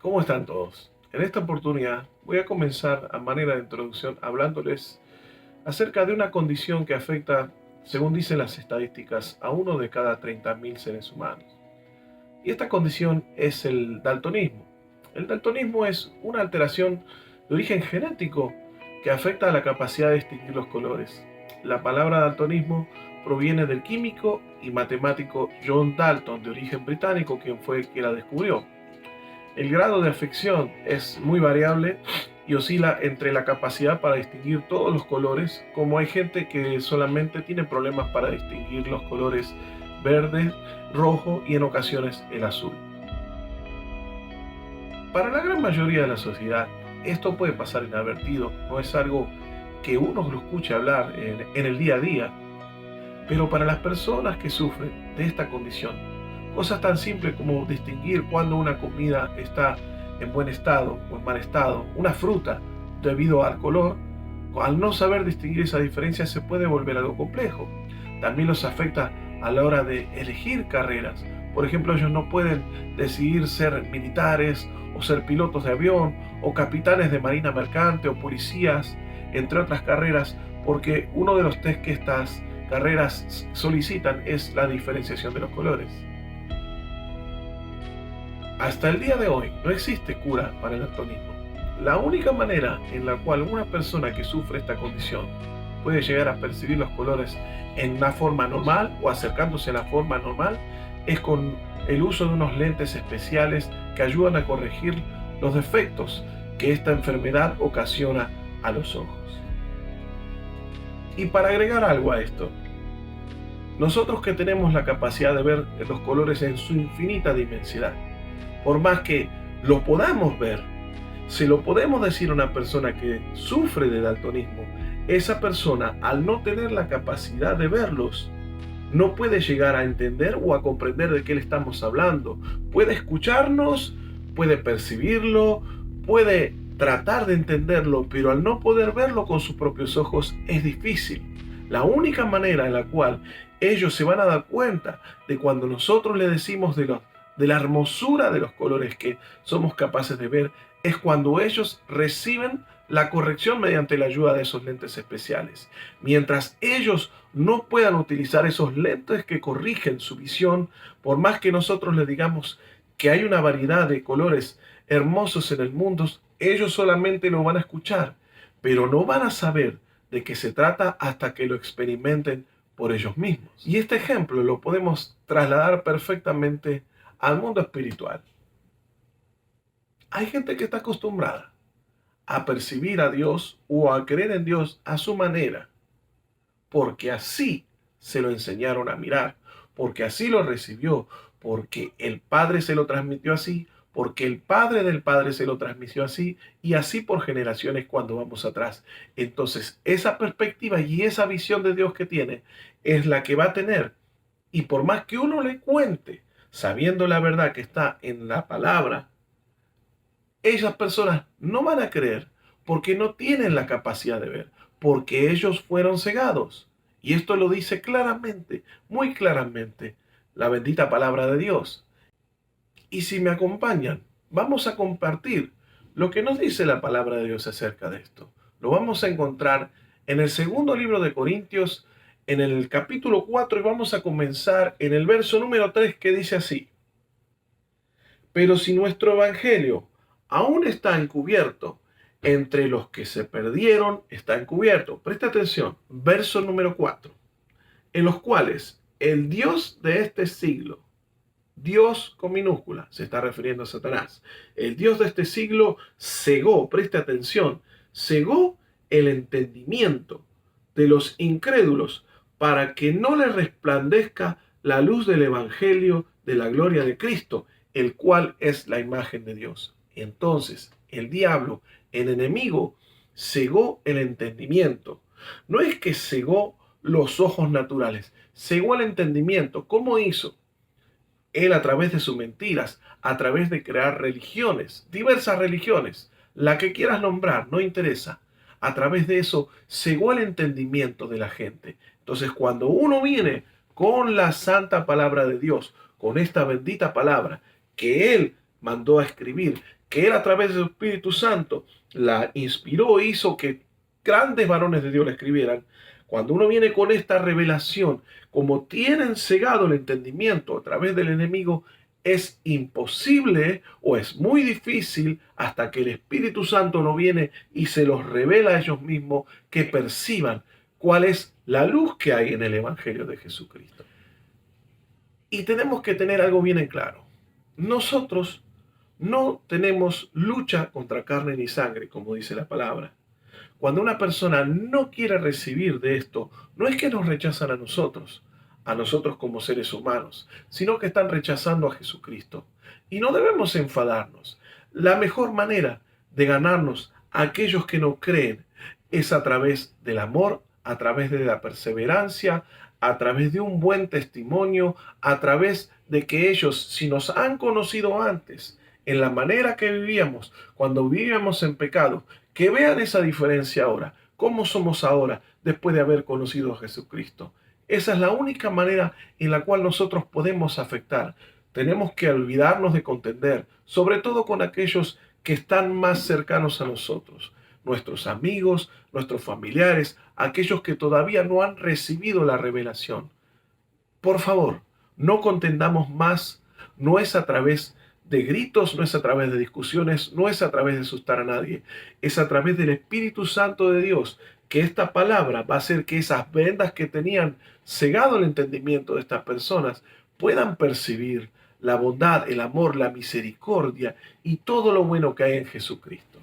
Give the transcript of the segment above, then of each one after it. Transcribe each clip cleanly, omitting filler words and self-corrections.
¿Cómo están todos? En esta oportunidad voy a comenzar a manera de introducción hablándoles acerca de una condición que afecta, según dicen las estadísticas, a uno de cada 30.000 seres humanos. Y esta condición es el daltonismo. El daltonismo es una alteración de origen genético que afecta a la capacidad de distinguir los colores. La palabra daltonismo proviene del químico y matemático John Dalton, de origen británico, quien fue el que la descubrió. El grado de afección es muy variable y oscila entre la capacidad para distinguir todos los colores, como hay gente que solamente tiene problemas para distinguir los colores verde, rojo y en ocasiones el azul. Para la gran mayoría de la sociedad, esto puede pasar inadvertido, no es algo que uno lo escuche hablar en el día a día, pero para las personas que sufren de esta condición, cosas tan simples como distinguir cuando una comida está en buen estado o en mal estado, una fruta, debido al color, al no saber distinguir esa diferencia se puede volver algo complejo. También los afecta a la hora de elegir carreras. Por ejemplo, ellos no pueden decidir ser militares o ser pilotos de avión o capitanes de marina mercante o policías, entre otras carreras, porque uno de los test que estas carreras solicitan es la diferenciación de los colores. Hasta el día de hoy no existe cura para el daltonismo. La única manera en la cual una persona que sufre esta condición puede llegar a percibir los colores en una forma normal o acercándose a la forma normal es con el uso de unos lentes especiales que ayudan a corregir los defectos que esta enfermedad ocasiona a los ojos. Y para agregar algo a esto, nosotros que tenemos la capacidad de ver los colores en su infinita diversidad, por más que lo podamos ver, si lo podemos decir a una persona que sufre de daltonismo, esa persona, al no tener la capacidad de verlos, no puede llegar a entender o a comprender de qué le estamos hablando. Puede escucharnos, puede percibirlo, puede tratar de entenderlo, pero al no poder verlo con sus propios ojos es difícil. La única manera en la cual ellos se van a dar cuenta de cuando nosotros le decimos de la hermosura de los colores que somos capaces de ver es cuando ellos reciben la corrección mediante la ayuda de esos lentes especiales. Mientras ellos no puedan utilizar esos lentes que corrigen su visión, por más que nosotros les digamos que hay una variedad de colores hermosos en el mundo, ellos solamente lo van a escuchar, pero no van a saber de qué se trata hasta que lo experimenten por ellos mismos. Y este ejemplo lo podemos trasladar perfectamente al mundo espiritual. Hay gente que está acostumbrada a percibir a Dios o a creer en Dios a su manera, porque así se lo enseñaron a mirar, porque así lo recibió, porque el Padre se lo transmitió así, porque el Padre del Padre se lo transmitió así, y así por generaciones cuando vamos atrás. Entonces, esa perspectiva y esa visión de Dios que tiene es la que va a tener. Y por más que uno le cuente, sabiendo la verdad que está en la palabra, esas personas no van a creer porque no tienen la capacidad de ver, porque ellos fueron cegados. Y esto lo dice claramente, muy claramente, la bendita palabra de Dios. Y si me acompañan, vamos a compartir lo que nos dice la palabra de Dios acerca de esto. Lo vamos a encontrar en el segundo libro de Corintios, en el capítulo 4, y vamos a comenzar en el verso número 3 que dice así: pero si nuestro evangelio aún está encubierto, entre los que se perdieron está encubierto. Presta atención, verso número 4, en los cuales el Dios de este siglo, Dios con minúscula, se está refiriendo a Satanás, el Dios de este siglo cegó, presta atención, cegó el entendimiento de los incrédulos para que no les resplandezca la luz del evangelio de la gloria de Cristo, el cual es la imagen de Dios. Entonces, el diablo, el enemigo, cegó el entendimiento. No es que cegó los ojos naturales, cegó el entendimiento. ¿Cómo hizo? Él, a través de sus mentiras, a través de crear religiones, diversas religiones, la que quieras nombrar, no interesa. A través de eso cegó el entendimiento de la gente. Entonces, cuando uno viene con la santa palabra de Dios, con esta bendita palabra que Él mandó a escribir, que Él a través de su Espíritu Santo la inspiró e hizo que grandes varones de Dios la escribieran. Cuando uno viene con esta revelación, como tienen cegado el entendimiento a través del enemigo, es imposible o es muy difícil hasta que el Espíritu Santo no viene y se los revela a ellos mismos que perciban cuál es la luz que hay en el Evangelio de Jesucristo. Y tenemos que tener algo bien en claro. Nosotros no tenemos lucha contra carne ni sangre, como dice la palabra. Cuando una persona no quiere recibir de esto, no es que nos rechazan a nosotros como seres humanos, sino que están rechazando a Jesucristo. Y no debemos enfadarnos. La mejor manera de ganarnos a aquellos que no creen es a través del amor, a través de la perseverancia, a través de un buen testimonio, a través de que ellos, si nos han conocido antes, en la manera que vivíamos, cuando vivíamos en pecado, que vean esa diferencia ahora, cómo somos ahora después de haber conocido a Jesucristo. Esa es la única manera en la cual nosotros podemos afectar. Tenemos que olvidarnos de contender, sobre todo con aquellos que están más cercanos a nosotros, nuestros amigos, nuestros familiares, aquellos que todavía no han recibido la revelación. Por favor, no contendamos más, no es a través de gritos, no es a través de discusiones, no es a través de asustar a nadie, es a través del Espíritu Santo de Dios que esta palabra va a hacer que esas vendas que tenían cegado el entendimiento de estas personas puedan percibir la bondad, el amor, la misericordia y todo lo bueno que hay en Jesucristo.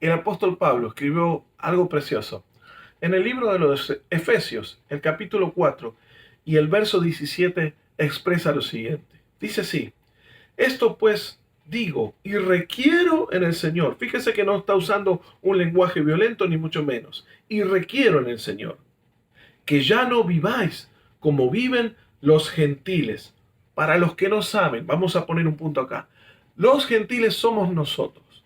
El apóstol Pablo escribió algo precioso. En el libro de los Efesios, el capítulo 4 y el verso 17 expresa lo siguiente. Dice así: esto pues digo y requiero en el Señor. Fíjese que no está usando un lenguaje violento ni mucho menos. Y requiero en el Señor que ya no viváis como viven los gentiles. Para los que no saben, vamos a poner un punto acá. Los gentiles somos nosotros.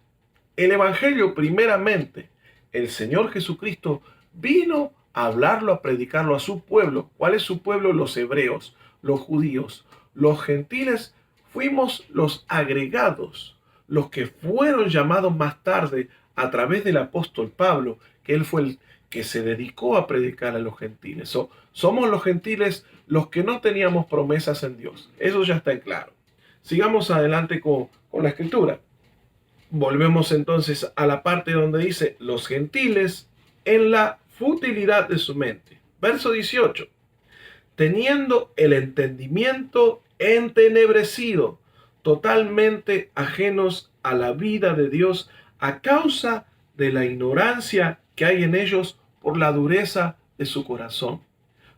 El Evangelio, primeramente, el Señor Jesucristo vino a hablarlo, a predicarlo a su pueblo. ¿Cuál es su pueblo? Los hebreos, los judíos. Los gentiles fuimos los agregados, los que fueron llamados más tarde a través del apóstol Pablo, que él fue el que se dedicó a predicar a los gentiles. Somos los gentiles los que no teníamos promesas en Dios. Eso ya está en claro. Sigamos adelante con la escritura. Volvemos entonces a la parte donde dice los gentiles en la futilidad de su mente. Verso 18. Teniendo el entendimiento entenebrecido, totalmente ajenos a la vida de Dios a causa de la ignorancia que hay en ellos por la dureza de su corazón.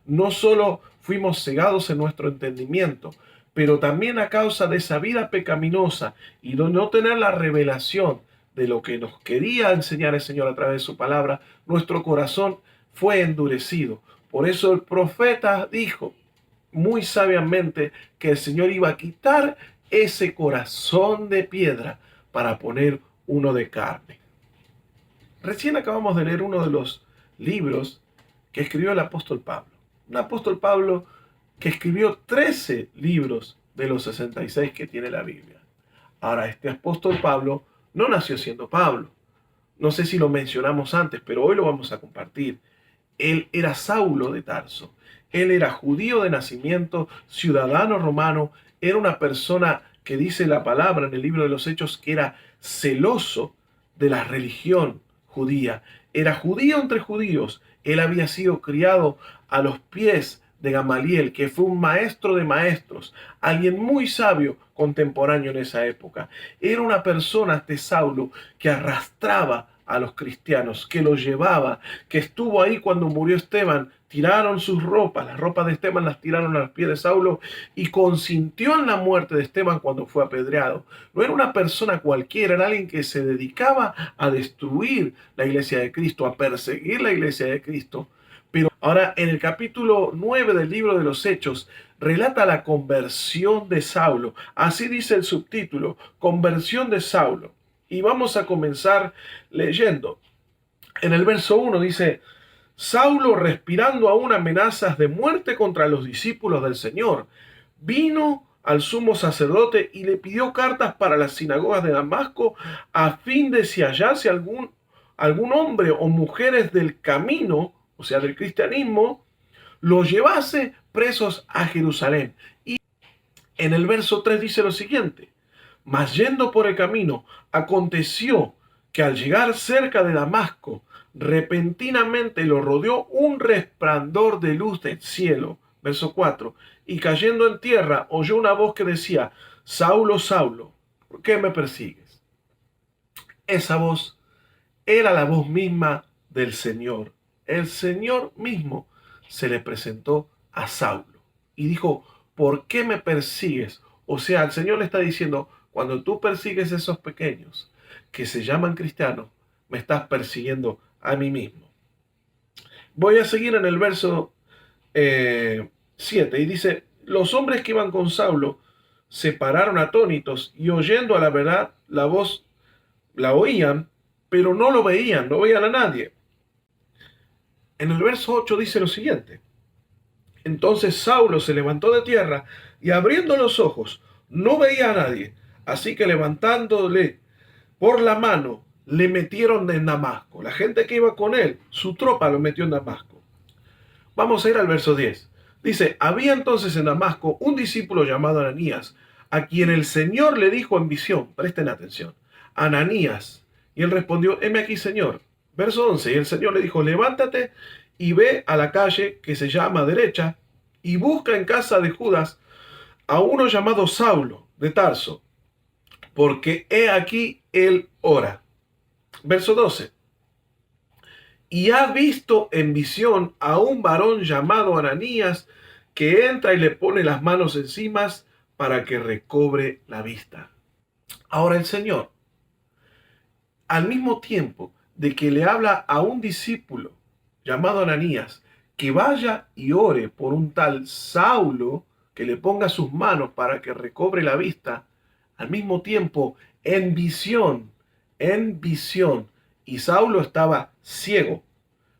No solo fuimos cegados en nuestro entendimiento, pero también a causa de esa vida pecaminosa y de no tener la revelación de lo que nos quería enseñar el Señor a través de su palabra, nuestro corazón fue endurecido. Por eso el profeta dijo muy sabiamente que el Señor iba a quitar ese corazón de piedra para poner uno de carne. Recién acabamos de leer uno de los libros que escribió el apóstol Pablo. Un apóstol Pablo que escribió 13 libros de los 66 que tiene la Biblia. Ahora, este apóstol Pablo no nació siendo Pablo. No sé si lo mencionamos antes, pero hoy lo vamos a compartir. Él era Saulo de Tarso. Él era judío de nacimiento, ciudadano romano. Era una persona que dice la palabra en el libro de los Hechos que era celoso de la religión judía. Era judío entre judíos. Él había sido criado a los pies de Gamaliel, que fue un maestro de maestros, alguien muy sabio contemporáneo en esa época. Era una persona, este Saulo, que arrastraba a los cristianos, que los llevaba, que estuvo ahí cuando murió Esteban. Tiraron sus ropas, las ropas de Esteban las tiraron a los pies de Saulo y consintió en la muerte de Esteban cuando fue apedreado. No era una persona cualquiera, era alguien que se dedicaba a destruir la iglesia de Cristo, a perseguir la iglesia de Cristo. Pero ahora en el capítulo 9 del libro de los Hechos relata la conversión de Saulo. Así dice el subtítulo, conversión de Saulo. Y vamos a comenzar leyendo. En el verso 1 dice: Saulo, respirando aún amenazas de muerte contra los discípulos del Señor, vino al sumo sacerdote y le pidió cartas para las sinagogas de Damasco a fin de si hallase algún hombre o mujeres del camino, o sea, del cristianismo, los llevase presos a Jerusalén. Y en el verso 3 dice lo siguiente: mas yendo por el camino, aconteció que al llegar cerca de Damasco, repentinamente lo rodeó un resplandor de luz del cielo. Verso 4. Y cayendo en tierra, oyó una voz que decía: Saulo, Saulo, ¿por qué me persigues? Esa voz era la voz misma del Señor. El Señor mismo se le presentó a Saulo y dijo: ¿por qué me persigues? O sea, el Señor le está diciendo: cuando tú persigues a esos pequeños que se llaman cristianos, me estás persiguiendo a mí mismo. Voy a seguir en el verso 7 y dice: los hombres que iban con Saulo se pararon atónitos y oyendo a la verdad la voz la oían, pero no lo veían, no veían a nadie. En el verso 8 dice lo siguiente: entonces Saulo se levantó de tierra y abriendo los ojos no veía a nadie, así que levantándole por la mano le metieron en Damasco. La gente que iba con él, su tropa lo metió en Damasco. Vamos a ir al verso 10. Dice: había entonces en Damasco un discípulo llamado Ananías, a quien el Señor le dijo en visión, presten atención, Ananías. Y él respondió: heme aquí, Señor. Verso 11. Y el Señor le dijo: levántate y ve a la calle que se llama Derecha y busca en casa de Judas a uno llamado Saulo de Tarso, porque he aquí él ora. Verso 12. Y ha visto en visión a un varón llamado Ananías que entra y le pone las manos encima para que recobre la vista. Ahora el Señor, al mismo tiempo de que le habla a un discípulo llamado Ananías que vaya y ore por un tal Saulo, que le ponga sus manos para que recobre la vista, al mismo tiempo en visión, y Saulo estaba ciego,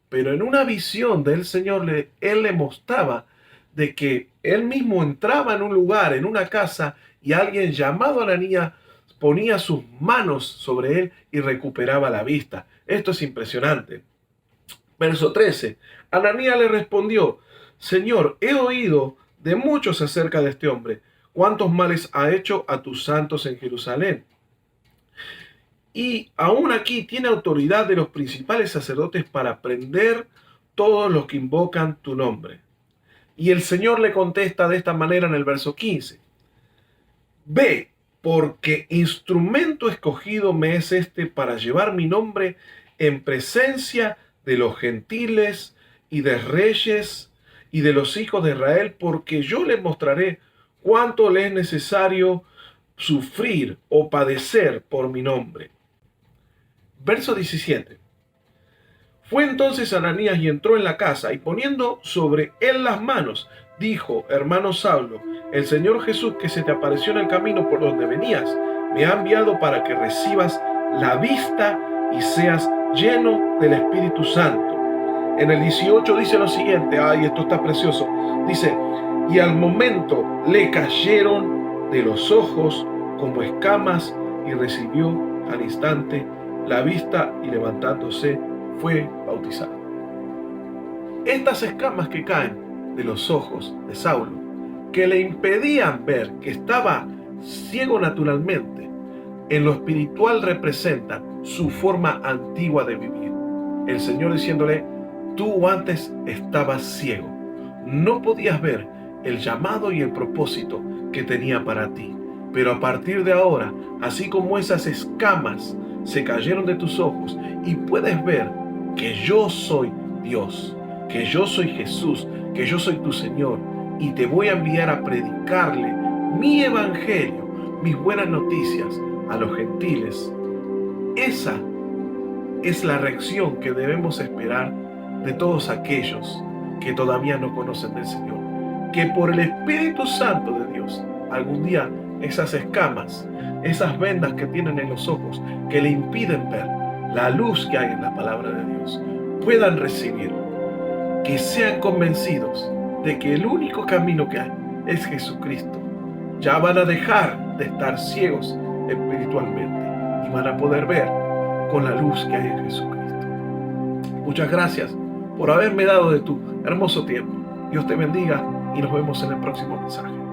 pero en una visión del Señor él le mostraba de que él mismo entraba en un lugar, en una casa, y alguien llamado Ananías ponía sus manos sobre él y recuperaba la vista. Esto es impresionante. Verso 13. Ananías le respondió: Señor, he oído de muchos acerca de este hombre, cuántos males ha hecho a tus santos en Jerusalén. Y aún aquí tiene autoridad de los principales sacerdotes para prender todos los que invocan tu nombre. Y el Señor le contesta de esta manera en el verso 15. Ve, porque instrumento escogido me es este para llevar mi nombre en presencia de los gentiles y de reyes y de los hijos de Israel, porque yo les mostraré cuánto le es necesario sufrir o padecer por mi nombre. Verso 17. Fue entonces Ananías y entró en la casa, y poniendo sobre él las manos, dijo: hermano Saulo, el Señor Jesús, que se te apareció en el camino por donde venías, me ha enviado para que recibas la vista y seas lleno del Espíritu Santo. En el 18 dice lo siguiente, ay, esto está precioso, dice: y al momento le cayeron de los ojos como escamas, y recibió al instante la vista, y levantándose fue bautizado. Estas escamas que caen de los ojos de Saulo, que le impedían ver, que estaba ciego naturalmente, en lo espiritual representan su forma antigua de vivir. El Señor diciéndole: tú antes estabas ciego, no podías ver el llamado y el propósito que tenía para ti, pero a partir de ahora, así como esas escamas se cayeron de tus ojos y puedes ver que yo soy Dios, que yo soy Jesús, que yo soy tu Señor, y te voy a enviar a predicarle mi evangelio, mis buenas noticias a los gentiles. Esa es la reacción que debemos esperar de todos aquellos que todavía no conocen del Señor, que por el Espíritu Santo de Dios algún día esas escamas, esas vendas que tienen en los ojos que le impiden ver la luz que hay en la palabra de Dios, puedan recibir, que sean convencidos de que el único camino que hay es Jesucristo, ya van a dejar de estar ciegos espiritualmente y van a poder ver con la luz que hay en Jesucristo. Muchas gracias por haberme dado de tu hermoso tiempo. Dios te bendiga y nos vemos en el próximo mensaje.